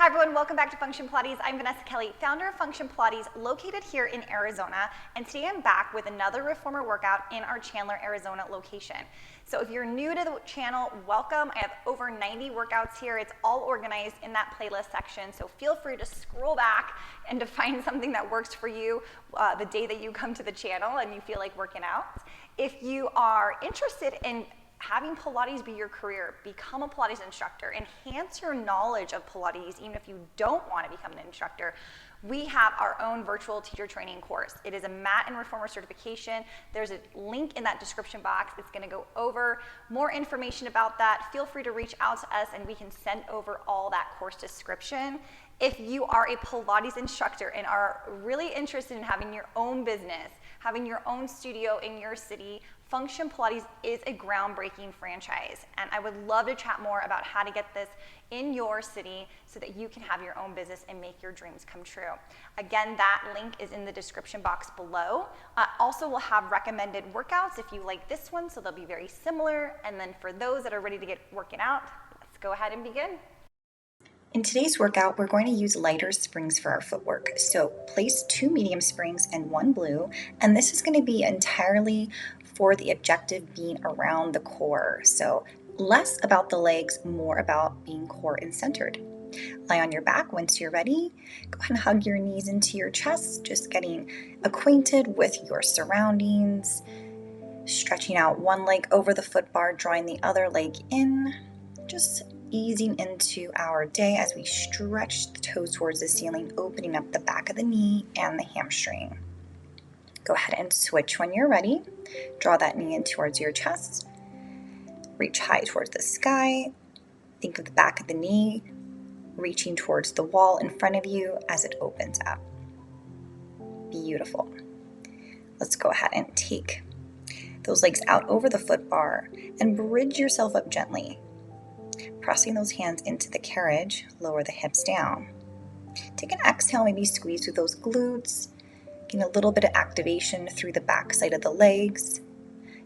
Hi everyone, welcome back to Function Pilates. I'm Vanessa Kelly, founder of Function Pilates, located here in Arizona, and today I'm back with another reformer workout in our Chandler, Arizona location. So if you're new to the channel, welcome. I have over 90 workouts here. It's all organized in that playlist section, so feel free to scroll back and to find something that works for you the day that you come to the channel and you feel like working out. If you are interested in having Pilates be your career, become a Pilates instructor, enhance your knowledge of Pilates even if you don't want to become an instructor, we have our own virtual teacher training course. It is a mat and reformer certification. There's a link in that description box. It's going to go over more information about that. Feel free to reach out to us and we can send over all that course description. If you are a Pilates instructor and are really interested in having your own business, having your own studio in your city, Function Pilates is a groundbreaking franchise, and I would love to chat more about how to get this in your city so that you can have your own business and make your dreams come true. Again, that link is in the description box below. Also, we'll have recommended workouts if you like this one, so they'll be very similar. And then for those that are ready to get working out, let's go ahead and begin. In today's workout, we're going to use lighter springs for our footwork. So place 2 medium springs and 1 blue, and this is going to be entirely for the objective being around the core. So less about the legs, more about being core and centered. Lie on your back once you're ready. Go ahead and hug your knees into your chest, just getting acquainted with your surroundings. Stretching out one leg over the foot bar, drawing the other leg in. Just easing into our day as we stretch the toes towards the ceiling, opening up the back of the knee and the hamstring. Go ahead and switch when you're ready. Draw that knee in towards your chest. Reach high towards the sky. Think of the back of the knee reaching towards the wall in front of you as it opens up. Beautiful. Let's go ahead and take those legs out over the foot bar and bridge yourself up gently. Pressing those hands into the carriage, lower the hips down. Take an exhale, maybe squeeze through those glutes, getting a little bit of activation through the back side of the legs.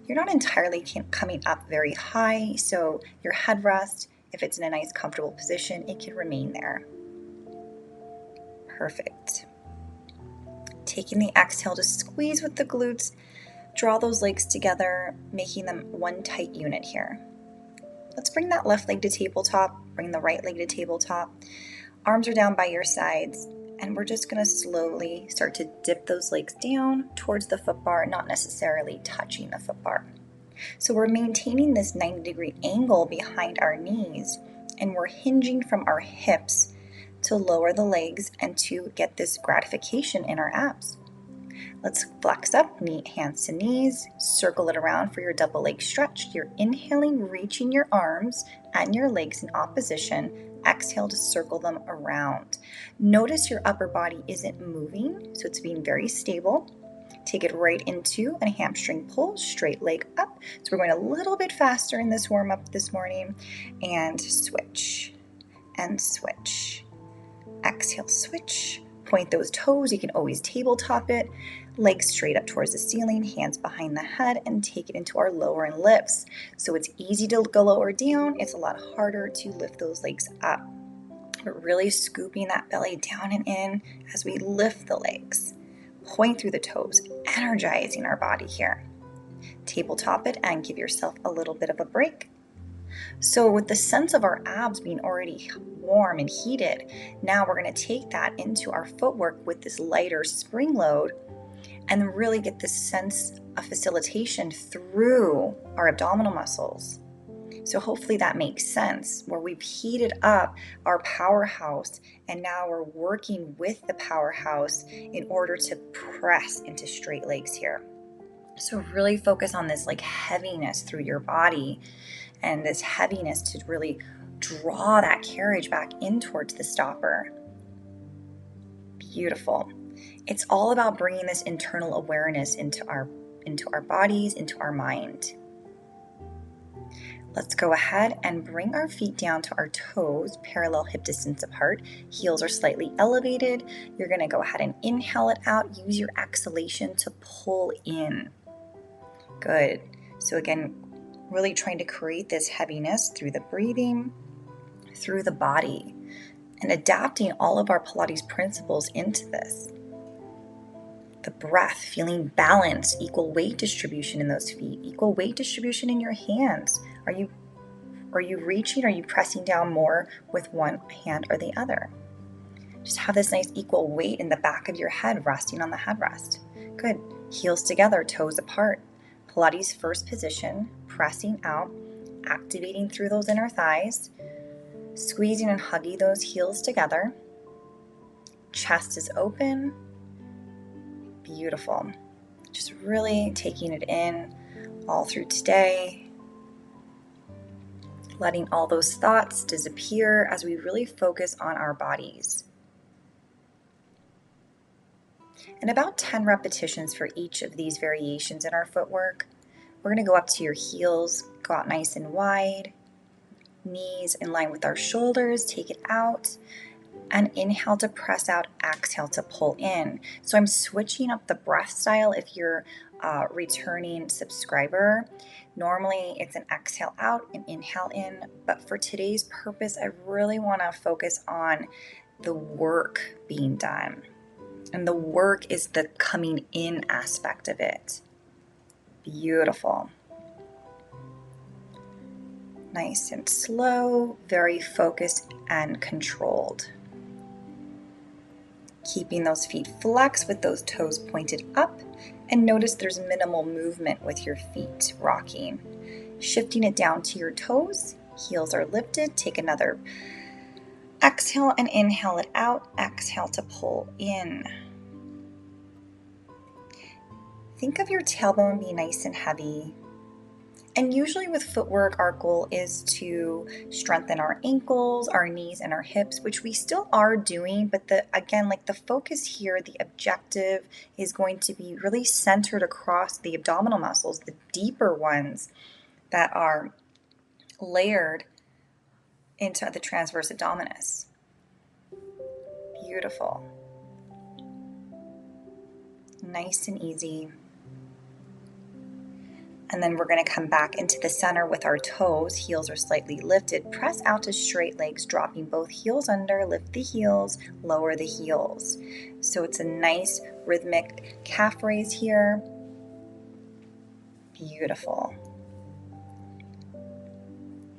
You're not entirely coming up very high, so your headrest, if it's in a nice comfortable position, it can remain there. Perfect. Taking the exhale to squeeze with the glutes, draw those legs together, making them one tight unit here. Let's bring that left leg to tabletop, bring the right leg to tabletop. Arms are down by your sides, and we're just going to slowly start to dip those legs down towards the foot bar, not necessarily touching the foot bar. So we're maintaining this 90-degree angle behind our knees, and we're hinging from our hips to lower the legs and to get this gratification in our abs. Let's flex up, hands to knees, circle it around for your double leg stretch. You're inhaling, reaching your arms and your legs in opposition. Exhale to circle them around. Notice your upper body isn't moving, so it's being very stable. Take it right into a hamstring pull, straight leg up. So we're going a little bit faster in this warm up this morning. And switch and switch. Exhale, switch. Point those toes. You can always tabletop it. Legs straight up towards the ceiling, hands behind the head, and take it into our lower and lifts. So it's easy to go lower down. It's a lot harder to lift those legs up. But really scooping that belly down and in as we lift the legs. Point through the toes, energizing our body here. Tabletop it and give yourself a little bit of a break. So with the sense of our abs being already warm and heated, now we're going to take that into our footwork with this lighter spring load and really get this sense of facilitation through our abdominal muscles. So hopefully that makes sense, where we've heated up our powerhouse and now we're working with the powerhouse in order to press into straight legs here. So really focus on this like heaviness through your body and this heaviness to really draw that carriage back in towards the stopper. Beautiful. It's all about bringing this internal awareness into our bodies, into our mind. Let's go ahead and bring our feet down to our toes, parallel hip distance apart. Heels are slightly elevated. You're going to go ahead and inhale it out. Use your exhalation to pull in. Good. So again, really trying to create this heaviness through the breathing, through the body. and adapting all of our Pilates principles into this. The breath, feeling balance, equal weight distribution in those feet, equal weight distribution in your hands. Are you reaching? Are you pressing down more with one hand or the other? Just have this nice equal weight in the back of your head, resting on the headrest. Good. Heels together, toes apart. Pilates first position, pressing out, activating through those inner thighs, squeezing and hugging those heels together. Chest is open. Beautiful. Just really taking it in all through today. Letting all those thoughts disappear as we really focus on our bodies. And about 10 repetitions for each of these variations in our footwork. We're going to go up to your heels, go out nice and wide, knees in line with our shoulders, take it out, and inhale to press out, exhale to pull in. So I'm switching up the breath style if you're a returning subscriber. Normally it's an exhale out and inhale in, but for today's purpose, I really want to focus on the work being done. And the work is the coming in aspect of it. Beautiful. Nice and slow, very focused and controlled. Keeping those feet flexed with those toes pointed up, and notice there's minimal movement with your feet rocking. Shifting it down to your toes, heels are lifted, take another exhale and inhale it out, exhale to pull in. Think of your tailbone being nice and heavy. And usually with footwork, our goal is to strengthen our ankles, our knees, and our hips, which we still are doing. But the focus here, the objective is going to be really centered across the abdominal muscles, the deeper ones that are layered into the transverse abdominis. Beautiful. Nice and easy. And then we're going to come back into the center with our toes. Heels are slightly lifted. Press out to straight legs, dropping both heels under. Lift the heels, lower the heels. So it's a nice rhythmic calf raise here. Beautiful.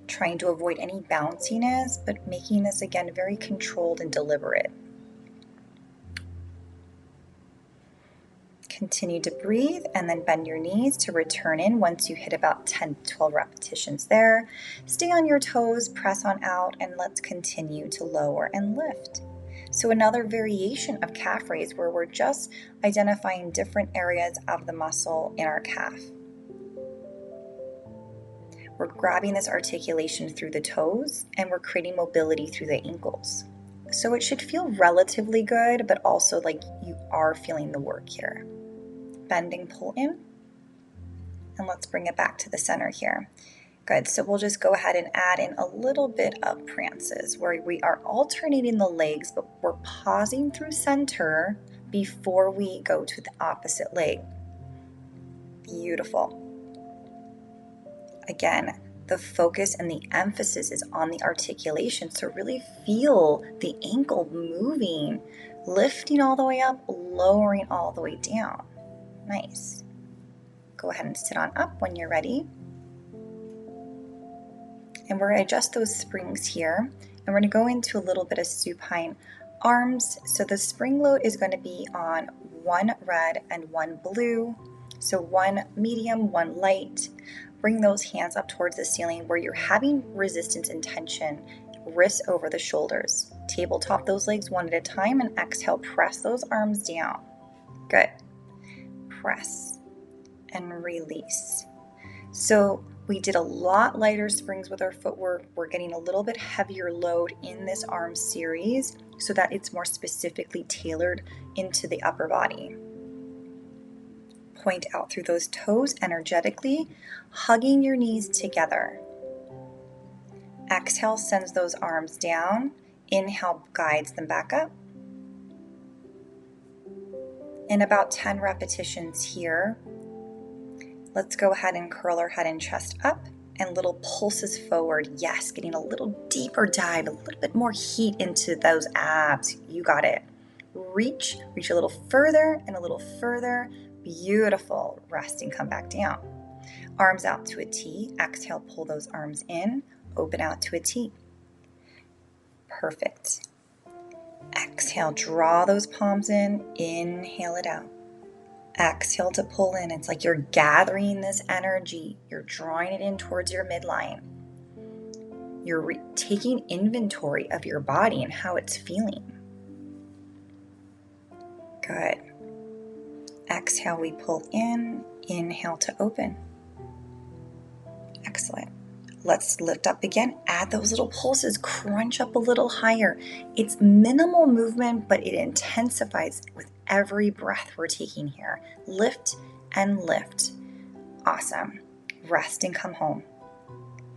Trying to avoid any bounciness, but making this again very controlled and deliberate. Continue to breathe and then bend your knees to return in once you hit about 10 to 12 repetitions there. Stay on your toes, press on out, and let's continue to lower and lift. So another variation of calf raise where we're just identifying different areas of the muscle in our calf. We're grabbing this articulation through the toes and we're creating mobility through the ankles. So it should feel relatively good, but also like you are feeling the work here. Bending, pull in, and let's bring it back to the center here. Good, so we'll just go ahead and add in a little bit of prances where we are alternating the legs, but we're pausing through center before we go to the opposite leg. Beautiful. Again, the focus and the emphasis is on the articulation, so really feel the ankle moving, lifting all the way up, lowering all the way down. Nice. Go ahead and sit on up when you're ready. And we're going to adjust those springs here. And we're going to go into a little bit of supine arms. So the spring load is going to be on one red and one blue. So one medium, one light. Bring those hands up towards the ceiling where you're having resistance and tension. Wrists over the shoulders. Tabletop those legs one at a time and exhale, press those arms down. Good. Press and release. So we did a lot lighter springs with our footwork. We're getting a little bit heavier load in this arm series so that it's more specifically tailored into the upper body. Point out through those toes energetically, hugging your knees together. Exhale sends those arms down. Inhale guides them back up. In about 10 repetitions here, let's go ahead and curl our head and chest up and little pulses forward. Yes, getting a little deeper dive, a little bit more heat into those abs. You got it. Reach a little further and a little further. Beautiful. Rest and come back down. Arms out to a T. Exhale, pull those arms in. Open out to a T. Perfect. Exhale, draw those palms in. Inhale it out. Exhale to pull in. It's like you're gathering this energy. You're drawing it in towards your midline. You're taking inventory of your body and how it's feeling. Good. Exhale, we pull in. Inhale to open. Excellent. Let's lift up again. Add those little pulses. Crunch up a little higher. It's minimal movement, but it intensifies with every breath we're taking here. Lift and lift. Awesome. Rest and come home.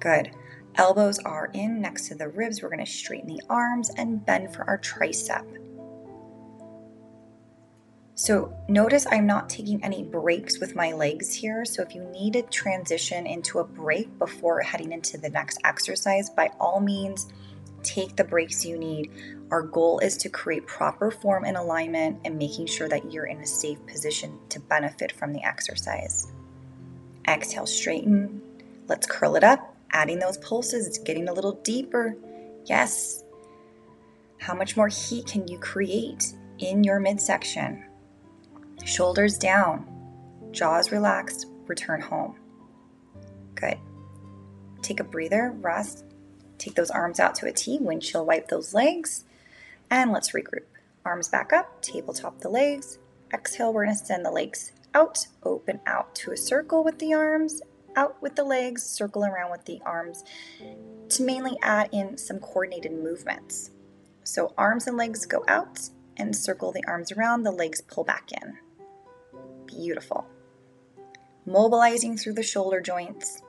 Good. Elbows are in next to the ribs. We're going to straighten the arms and bend for our tricep. So notice I'm not taking any breaks with my legs here. So if you need to transition into a break before heading into the next exercise, by all means, take the breaks you need. Our goal is to create proper form and alignment and making sure that you're in a safe position to benefit from the exercise. Exhale, straighten. Let's curl it up. Adding those pulses. It's getting a little deeper. Yes. How much more heat can you create in your midsection? Shoulders down, jaws relaxed, return home. Good. Take a breather, rest. Take those arms out to a T, windshield wipe those legs, and let's regroup. Arms back up, tabletop the legs. Exhale, we're going to send the legs out, open out to a circle with the arms, out with the legs, circle around with the arms to mainly add in some coordinated movements. So arms and legs go out and circle the arms around, the legs pull back in. Beautiful. Mobilizing through the shoulder joints,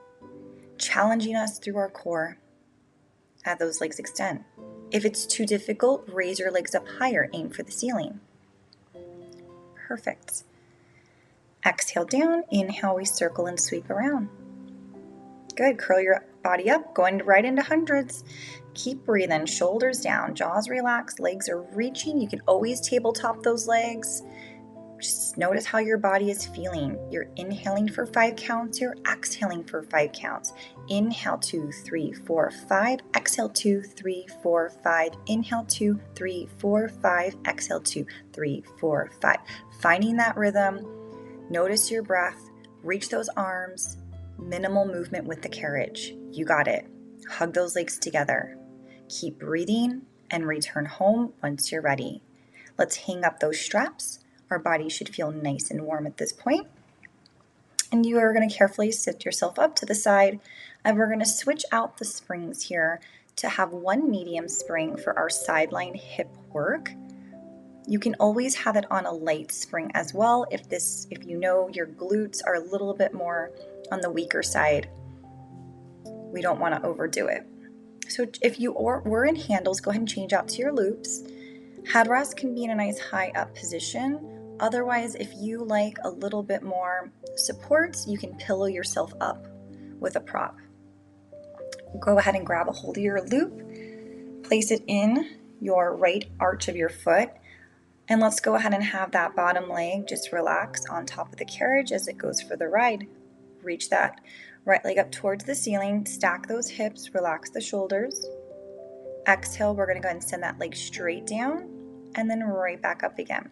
challenging us through our core. Add those legs extend. If it's too difficult, raise your legs up higher, aim for the ceiling. Perfect. Exhale down, inhale, we circle and sweep around. Good, curl your body up, going right into hundreds. Keep breathing, shoulders down, jaws relaxed, legs are reaching. You can always tabletop those legs. Just notice how your body is feeling. You're inhaling for 5 counts, you're exhaling for 5 counts. Inhale 2, 3, 4, 5. Exhale 2, 3, 4, 5. Inhale 2, 3, 4, 5. Exhale 2, 3, 4, 5. Finding that rhythm. Notice your breath. Reach those arms. Minimal movement with the carriage. You got it. Hug those legs together. Keep breathing and return home once you're ready. Let's hang up those straps. Our body should feel nice and warm at this point. And you are going to carefully sit yourself up to the side. And we're going to switch out the springs here to have one medium spring for our sideline hip work. You can always have it on a light spring as well if you know your glutes are a little bit more on the weaker side. We don't want to overdo it. So if you were in handles, go ahead and change out to your loops. Headrest can be in a nice high up position. Otherwise, if you like a little bit more supports, you can pillow yourself up with a prop. Go ahead and grab a hold of your loop, place it in your right arch of your foot, and let's go ahead and have that bottom leg just relax on top of the carriage as it goes for the ride. Reach that right leg up towards the ceiling, stack those hips, relax the shoulders. Exhale, we're going to go ahead and send that leg straight down and then right back up again.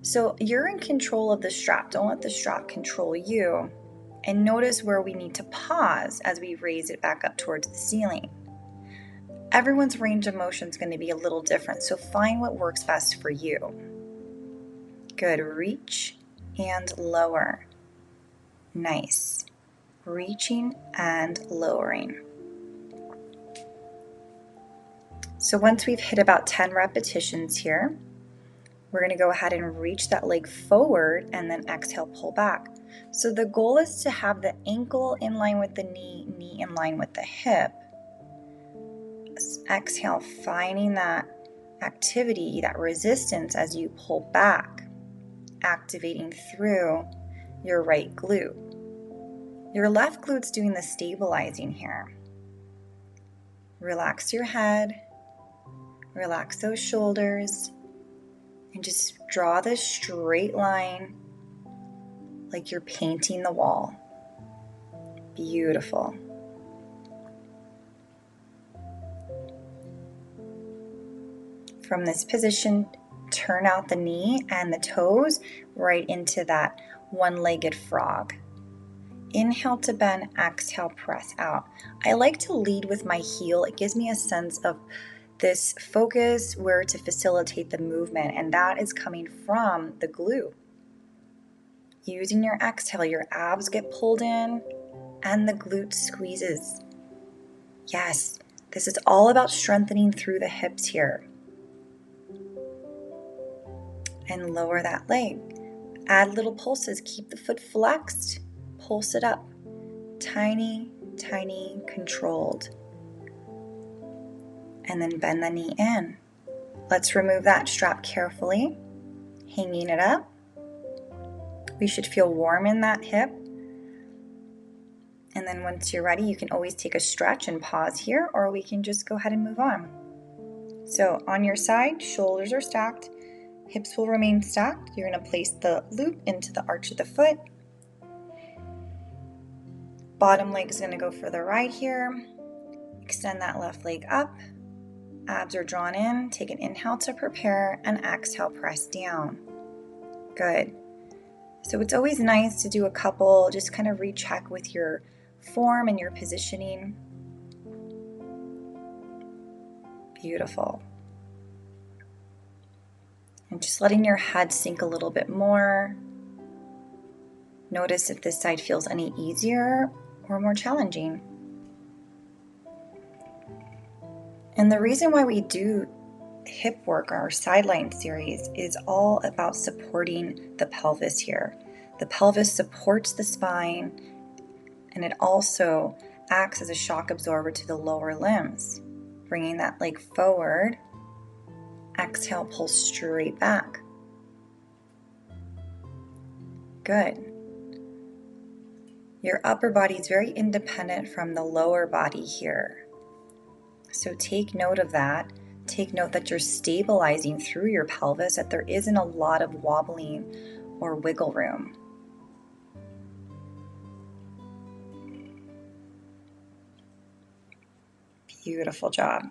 So you're in control of the strap. Don't let the strap control you. And notice where we need to pause as we raise it back up towards the ceiling. Everyone's range of motion is going to be a little different, so find what works best for you. Good. Reach and lower. Nice. Reaching and lowering. So once we've hit about 10 repetitions here, we're going to go ahead and reach that leg forward and then exhale, pull back. So the goal is to have the ankle in line with the knee, knee in line with the hip. Exhale, finding that activity, that resistance as you pull back, activating through your right glute. Your left glute's doing the stabilizing here. Relax your head, relax those shoulders, and just draw this straight line like you're painting the wall. Beautiful. From this position, turn out the knee and the toes right into that one-legged frog. Inhale to bend, exhale, press out. I like to lead with my heel. It gives me a sense of this focus where to facilitate the movement, and that is coming from the glute. Using your exhale, your abs get pulled in and the glute squeezes. Yes, this is all about strengthening through the hips here. And lower that leg. Add little pulses. Keep the foot flexed. Pulse it up. Tiny, tiny, controlled. And then bend the knee in. Let's remove that strap carefully. Hanging it up. We should feel warm in that hip. And then once you're ready, you can always take a stretch and pause here, or we can just go ahead and move on. So on your side, shoulders are stacked. Hips will remain stacked. You're going to place the loop into the arch of the foot. Bottom leg is going to go further right here. Extend that left leg up. Abs are drawn in. Take an inhale to prepare and exhale, press down. Good. So it's always nice to do a couple, just kind of recheck with your form and your positioning. Beautiful. And just letting your head sink a little bit more. Notice if this side feels any easier or more challenging. And the reason why we do hip work, our Sideline series, is all about supporting the pelvis here. The pelvis supports the spine, and it also acts as a shock absorber to the lower limbs, bringing that leg forward. Exhale, pull straight back. Good. Your upper body is very independent from the lower body here. So take note of that. Take note that you're stabilizing through your pelvis, that there isn't a lot of wobbling or wiggle room. Beautiful job.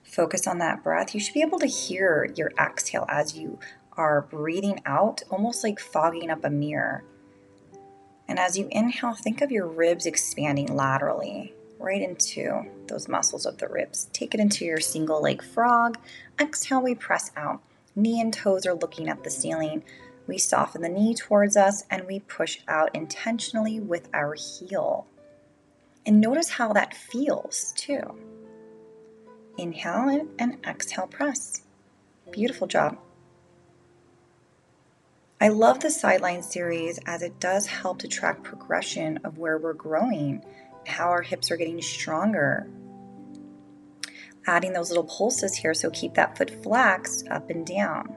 Focus on that breath. You should be able to hear your exhale as you are breathing out, almost like fogging up a mirror. And as you inhale, think of your ribs expanding laterally right into those muscles of the ribs. Take it into your single leg frog. Exhale, we press out. Knee and toes are looking at the ceiling. We soften the knee towards us and we push out intentionally with our heel. And notice how that feels too. Inhale and exhale, press. Beautiful job. I love the Sideline series as it does help to track progression of where we're growing, how our hips are getting stronger. Adding those little pulses here, so keep that foot flexed up and down.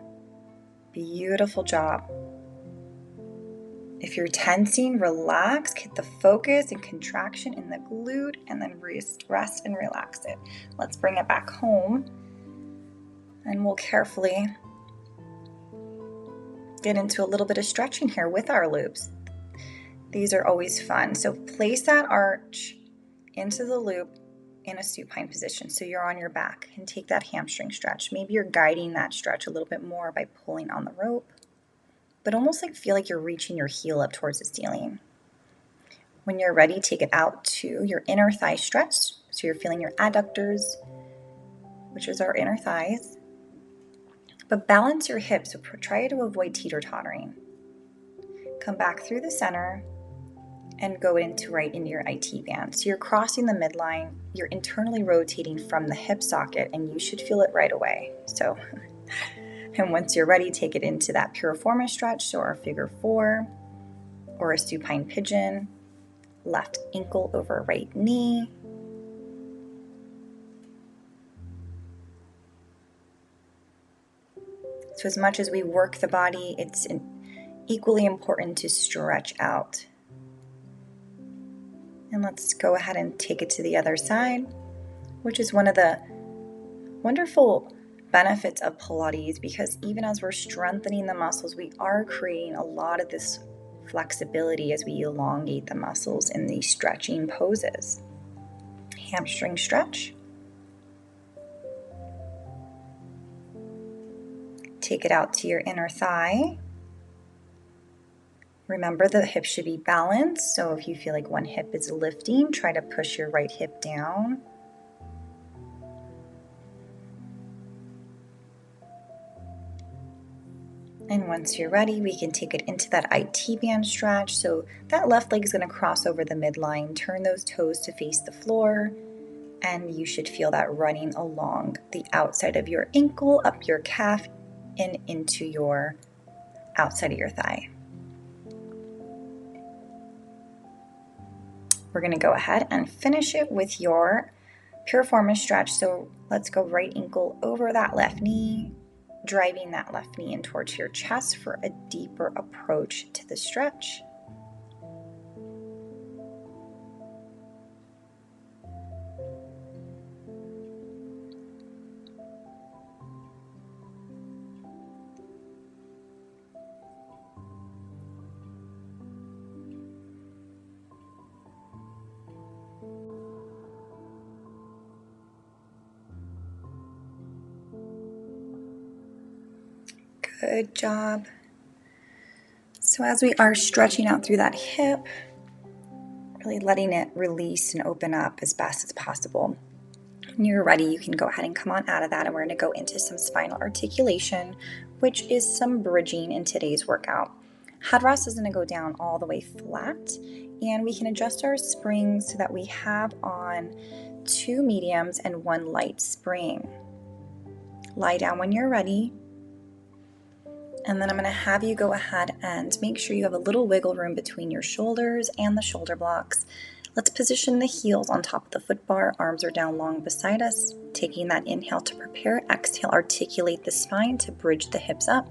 Beautiful job. If you're tensing, relax, get the focus and contraction in the glute, and then rest and relax it. Let's bring it back home, and we'll carefully get into a little bit of stretching here with our loops. These are always fun. So place that arch into the loop in a supine position. So you're on your back, and take that hamstring stretch. Maybe you're guiding that stretch a little bit more by pulling on the rope, but almost like feel like you're reaching your heel up towards the ceiling. When you're ready, take it out to your inner thigh stretch. So you're feeling your adductors, which is our inner thighs. But balance your hips, so try to avoid teeter-tottering. Come back through the center and go right into your IT band. So you're crossing the midline, you're internally rotating from the hip socket, and you should feel it right away. So, and once you're ready, take it into that piriformis stretch, so our figure 4, or a supine pigeon, left ankle over right knee. So as much as we work the body, it's equally important to stretch out. And let's go ahead and take it to the other side, which is one of the wonderful benefits of Pilates, because even as we're strengthening the muscles, we are creating a lot of this flexibility as we elongate the muscles in these stretching poses. Hamstring stretch. Take it out to your inner thigh. Remember, the hip should be balanced, so if you feel like one hip is lifting, try to push your right hip down. And once you're ready, we can take it into that IT band stretch. So that left leg is going to cross over the midline. Turn those toes to face the floor, and you should feel that running along the outside of your ankle, up your calf, and into your outside of your thigh. We're going to go ahead and finish it with your piriformis stretch. So let's go right ankle over that left knee, driving that left knee in towards your chest for a deeper approach to the stretch. Good job. So as we are stretching out through that hip, really letting it release and open up as best as possible. When you're ready, you can go ahead and come on out of that, and we're going to go into some spinal articulation, which is some bridging in today's workout. Head rest is going to go down all the way flat, and we can adjust our springs so that we have on 2 mediums and 1 light spring. Lie down when you're ready. And then I'm going to have you go ahead and make sure you have a little wiggle room between your shoulders and the shoulder blocks. Let's position the heels on top of the foot bar. Arms are down long beside us. Taking that inhale to prepare. Exhale, articulate the spine to bridge the hips up.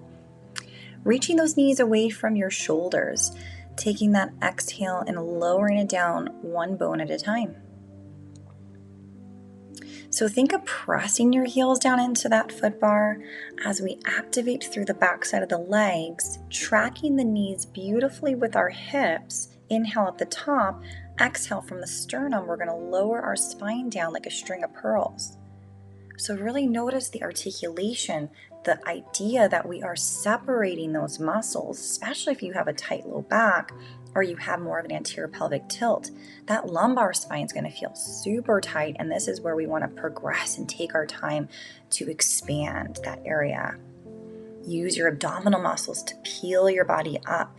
Reaching those knees away from your shoulders. Taking that exhale and lowering it down 1 bone at a time. So think of pressing your heels down into that foot bar as we activate through the backside of the legs, tracking the knees beautifully with our hips. Inhale at the top, exhale from the sternum. We're going to lower our spine down like a string of pearls. So really notice the articulation, the idea that we are separating those muscles, especially if you have a tight low back or you have more of an anterior pelvic tilt. That lumbar spine is going to feel super tight, and this is where we want to progress and take our time to expand that area. Use your abdominal muscles to peel your body up.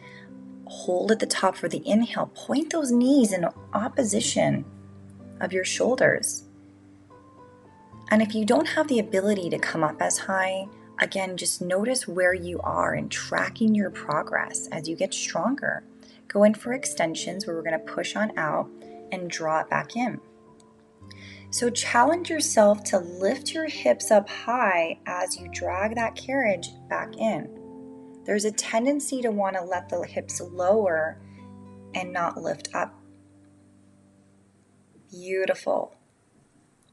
Hold at the top for the inhale. Point those knees in opposition of your shoulders. And if you don't have the ability to come up as high, again, just notice where you are and tracking your progress as you get stronger. Go in for extensions where we're going to push on out and draw it back in. So challenge yourself to lift your hips up high as you drag that carriage back in. There's a tendency to want to let the hips lower and not lift up. Beautiful.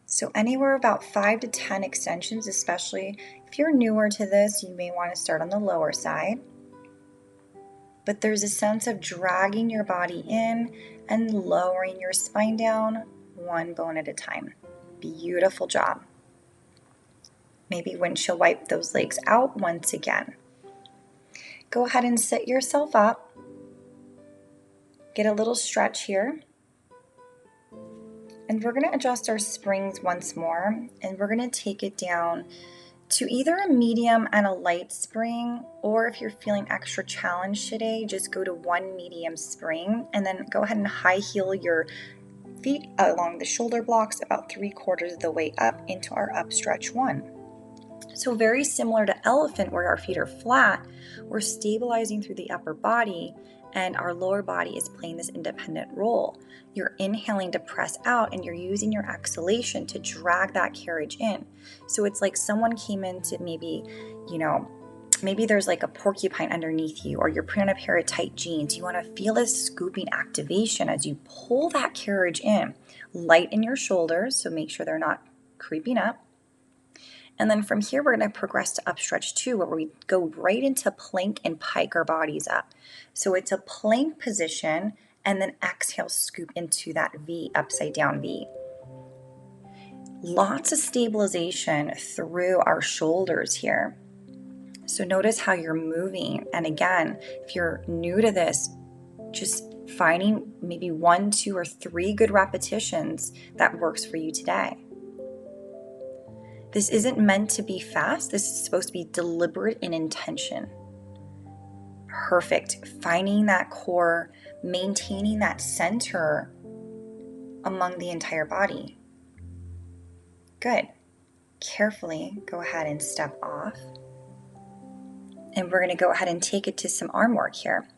So anywhere about 5 to 10 extensions, especially if you're newer to this, you may want to start on the lower side. But there's a sense of dragging your body in and lowering your spine down 1 bone at a time. Beautiful job. Maybe windshield wipe those legs out once again. Go ahead and sit yourself up. Get a little stretch here. And we're going to adjust our springs once more, and we're going to take it down to either a medium and a light spring, or if you're feeling extra challenged today, just go to 1 medium spring, and then go ahead and high heel your feet along the shoulder blocks about 3/4 of the way up into our up stretch 1. So very similar to elephant, where our feet are flat, we're stabilizing through the upper body, and our lower body is playing this independent role. You're inhaling to press out, and you're using your exhalation to drag that carriage in. So it's like someone came in to maybe, maybe there's like a porcupine underneath you, or you're putting on a pair of tight jeans. You want to feel this scooping activation as you pull that carriage in. Light in your shoulders, so make sure they're not creeping up. And then from here, we're going to progress to upstretch 2, where we go right into plank and pike our bodies up. So it's a plank position, and then exhale, scoop into that V, upside down V. Lots of stabilization through our shoulders here. So notice how you're moving. And again, if you're new to this, just finding maybe 1, 2, or 3 good repetitions that works for you today. This isn't meant to be fast. This is supposed to be deliberate in intention. Perfect. Finding that core, maintaining that center among the entire body. Good. Carefully go ahead and step off. And we're going to go ahead and take it to some arm work here.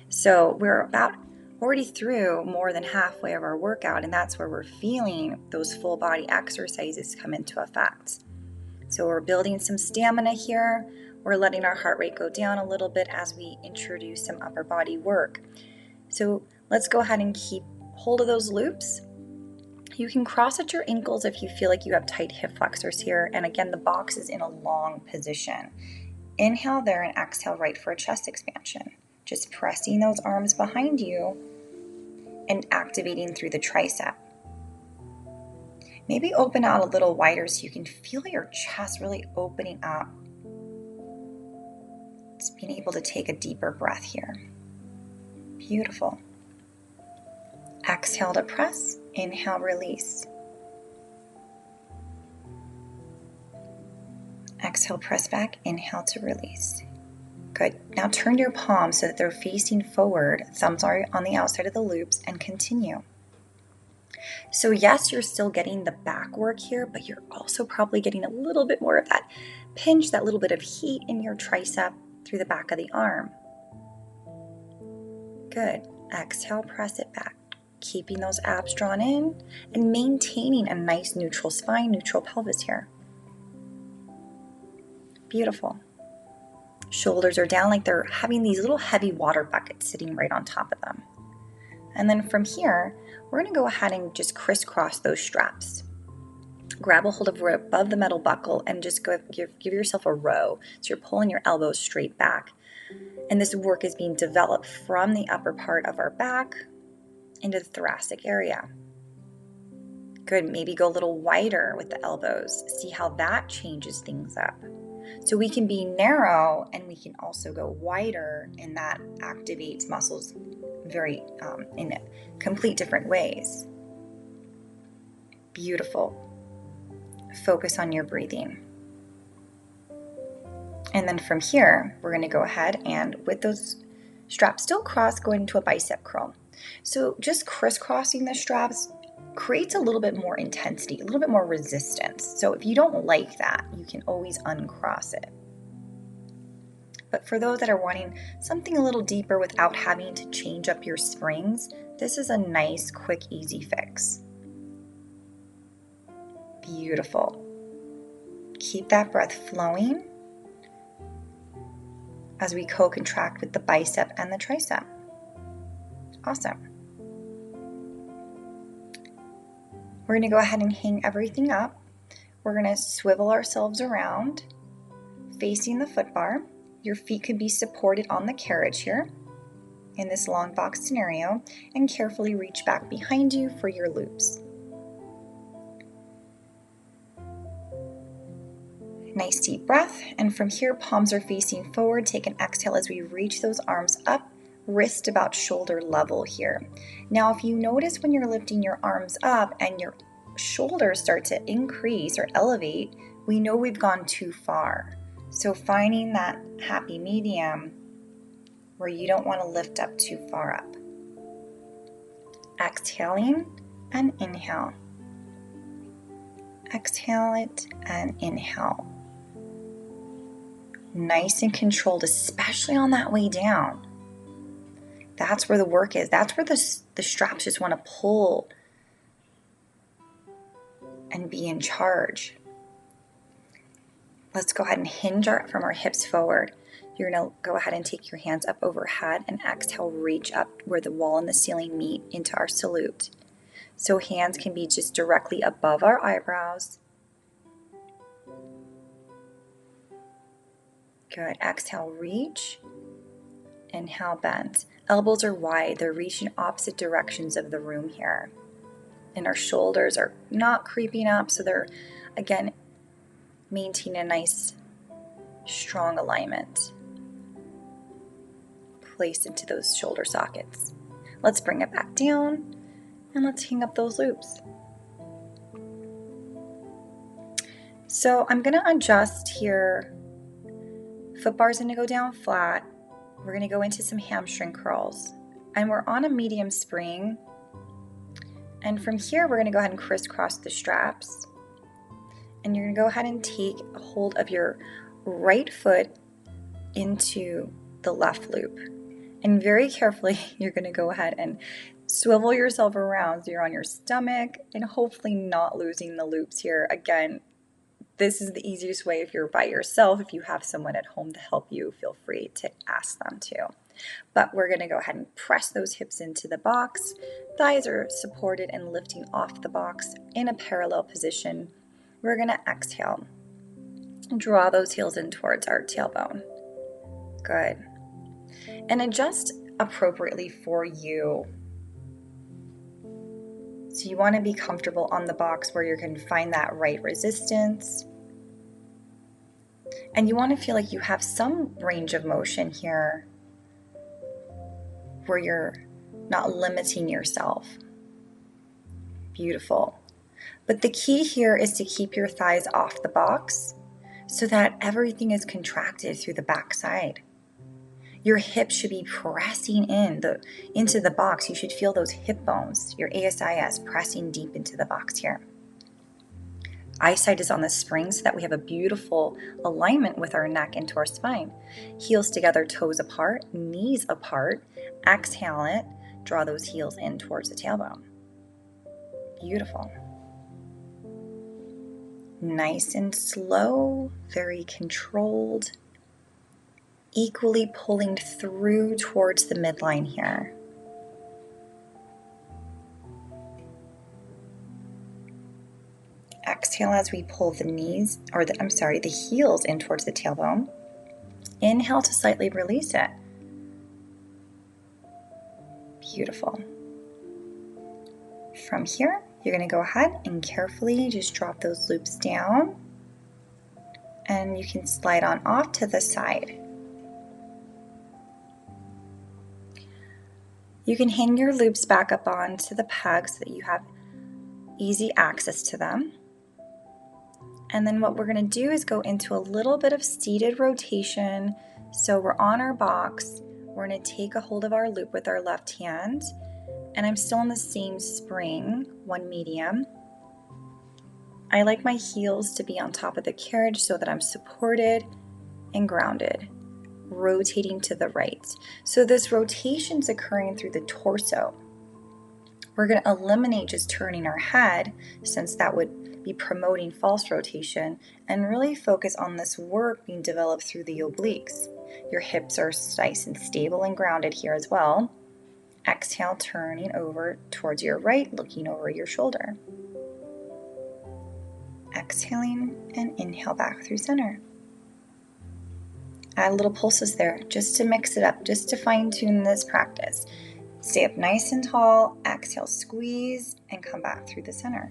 So we're about already through more than halfway of our workout, and that's where we're feeling those full body exercises come into effect. So we're building some stamina here. We're letting our heart rate go down a little bit as we introduce some upper body work. So let's go ahead and keep hold of those loops. You can cross at your ankles if you feel like you have tight hip flexors here. And again, the box is in a long position. Inhale there and exhale right for a chest expansion. Just pressing those arms behind you and activating through the tricep. Maybe open out a little wider so you can feel your chest really opening up. Just being able to take a deeper breath here. Beautiful. Exhale to press, inhale, release. Exhale, press back, inhale to release. Good. Now turn your palms so that they're facing forward, thumbs are on the outside of the loops, and continue. So yes, you're still getting the back work here, but you're also probably getting a little bit more of that pinch, that little bit of heat in your tricep through the back of the arm. Good. Exhale, press it back. Keeping those abs drawn in and maintaining a nice neutral spine, neutral pelvis here. Beautiful. Shoulders are down like they're having these little heavy water buckets sitting right on top of them. And then from here, we're going to go ahead and just crisscross those straps. Grab a hold of above the metal buckle and just give yourself a row. So you're pulling your elbows straight back. And this work is being developed from the upper part of our back into the thoracic area. Good. Maybe go a little wider with the elbows. See how that changes things up. So we can be narrow and we can also go wider, and that activates muscles very in complete different ways. Beautiful. Focus on your breathing. And then from here, we're going to go ahead and with those straps still crossed, go into a bicep curl. So just crisscrossing the straps creates a little bit more intensity, a little bit more resistance. So if you don't like that, you can always uncross it. But for those that are wanting something a little deeper without having to change up your springs, this is a nice, quick, easy fix. Beautiful. Keep that breath flowing as we co-contract with the bicep and the tricep. Awesome. We're going to go ahead and hang everything up. We're going to swivel ourselves around, facing the foot bar. Your feet could be supported on the carriage here in this long box scenario, and carefully reach back behind you for your loops. Nice deep breath, and from here, palms are facing forward. Take an exhale as we reach those arms up, wrist about shoulder level here. Now, if you notice when you're lifting your arms up and your shoulders start to increase or elevate, we know we've gone too far. So finding that happy medium where you don't want to lift up too far up. Exhaling and inhale. Exhale it and inhale. Nice and controlled, especially on that way down. That's where the work is. That's where the straps just want to pull and be in charge. Let's go ahead and hinge from our hips forward. You're going to go ahead and take your hands up overhead and exhale, reach up where the wall and the ceiling meet into our salute. So hands can be just directly above our eyebrows. Good. Exhale, reach. Inhale, bend. Elbows are wide. They're reaching opposite directions of the room here. And our shoulders are not creeping up, so they're, again, maintaining a nice, strong alignment placed into those shoulder sockets. Let's bring it back down, and let's hang up those loops. So I'm going to adjust here. Foot bar's going to go down flat. We're going to go into some hamstring curls. And we're on a medium spring. And from here, we're going to go ahead and crisscross the straps. And you're going to go ahead and take a hold of your right foot into the left loop. And very carefully, you're going to go ahead and swivel yourself around so you're on your stomach and hopefully not losing the loops here. Again, this is the easiest way if you're by yourself. If you have someone at home to help you, feel free to ask them to. But we're going to go ahead and press those hips into the box. Thighs are supported and lifting off the box in a parallel position. We're going to exhale. Draw those heels in towards our tailbone. Good. And adjust appropriately for you. So you want to be comfortable on the box where you can find that right resistance. And you want to feel like you have some range of motion here where you're not limiting yourself. Beautiful. But the key here is to keep your thighs off the box so that everything is contracted through the back side. Your hips should be pressing into the box. You should feel those hip bones, your ASIS, pressing deep into the box here. Eyesight is on the spring so that we have a beautiful alignment with our neck into our spine. Heels together, toes apart, knees apart. Exhale it. Draw those heels in towards the tailbone. Beautiful. Nice and slow, very controlled. Equally pulling through towards the midline here. Exhale as we pull the heels in towards the tailbone. Inhale to slightly release it. Beautiful. From here, you're going to go ahead and carefully just drop those loops down. And you can slide on off to the side. You can hang your loops back up onto the peg so that you have easy access to them. And then what we're going to do is go into a little bit of seated rotation. So we're on our box. We're going to take a hold of our loop with our left hand. And I'm still in the same spring, one medium. I like my heels to be on top of the carriage so that I'm supported and grounded. Rotating to the right. So this rotation is occurring through the torso. We're going to eliminate just turning our head, since that would be promoting false rotation, and really focus on this work being developed through the obliques. Your hips are nice and stable and grounded here as well. Exhale, turning over towards your right, looking over your shoulder. Exhaling and inhale back through center. Add little pulses there just to mix it up, just to fine tune this practice. Stay up nice and tall, exhale, squeeze, and come back through the center.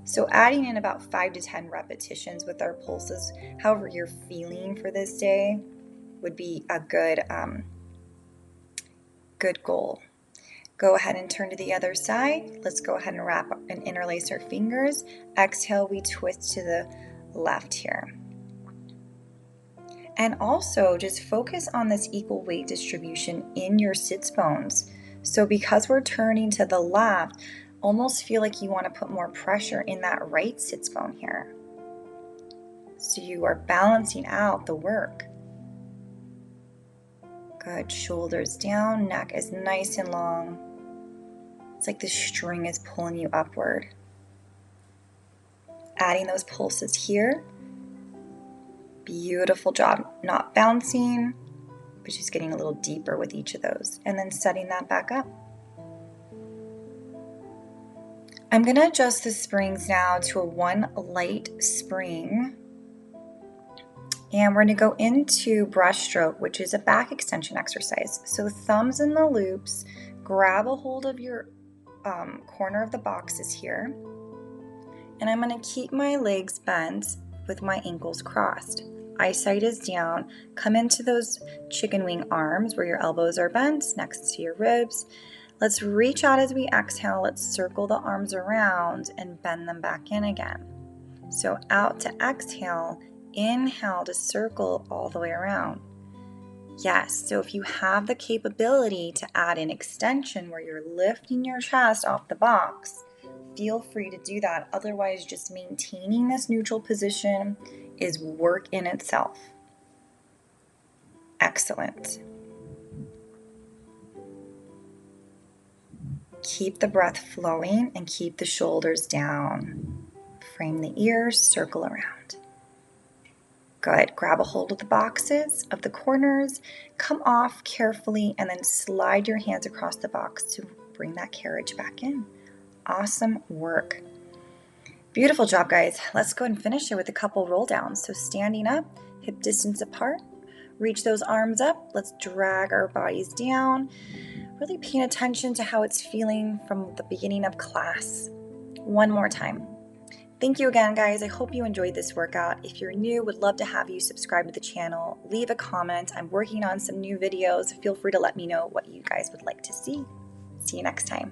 So adding in about 5 to 10 repetitions with our pulses, however you're feeling for this day, would be a good goal. Go ahead and turn to the other side. Let's go ahead and wrap and interlace our fingers. Exhale, we twist to the left here. And also just focus on this equal weight distribution in your sits bones. So because we're turning to the left, almost feel like you want to put more pressure in that right sits bone here. So you are balancing out the work. Good, shoulders down, neck is nice and long. It's like the string is pulling you upward. Adding those pulses here. Beautiful job. Not bouncing, but just getting a little deeper with each of those. And then setting that back up. I'm going to adjust the springs now to a 1 light spring. And we're going to go into brushstroke, which is a back extension exercise. So thumbs in the loops, grab a hold of your corner of the boxes here. And I'm going to keep my legs bent with my ankles crossed. Eyesight is down. Come into those chicken wing arms where your elbows are bent next to your ribs. Let's reach out as we exhale. Let's circle the arms around and bend them back in again. So out to exhale, inhale to circle all the way around. Yes, so if you have the capability to add an extension where you're lifting your chest off the box, feel free to do that. Otherwise, just maintaining this neutral position is work in itself. Excellent. Keep the breath flowing and keep the shoulders down. Frame the ears, circle around. Good. Grab a hold of the boxes, of the corners, come off carefully, and then slide your hands across the box to bring that carriage back in. Awesome work. Beautiful job, guys. Let's go and finish it with a couple roll downs. So standing up, hip distance apart, reach those arms up. Let's drag our bodies down. Really paying attention to how it's feeling from the beginning of class. One more time. Thank you again, guys. I hope you enjoyed this workout. If you're new, would love to have you subscribe to the channel. Leave a comment. I'm working on some new videos. Feel free to let me know what you guys would like to see. See you next time.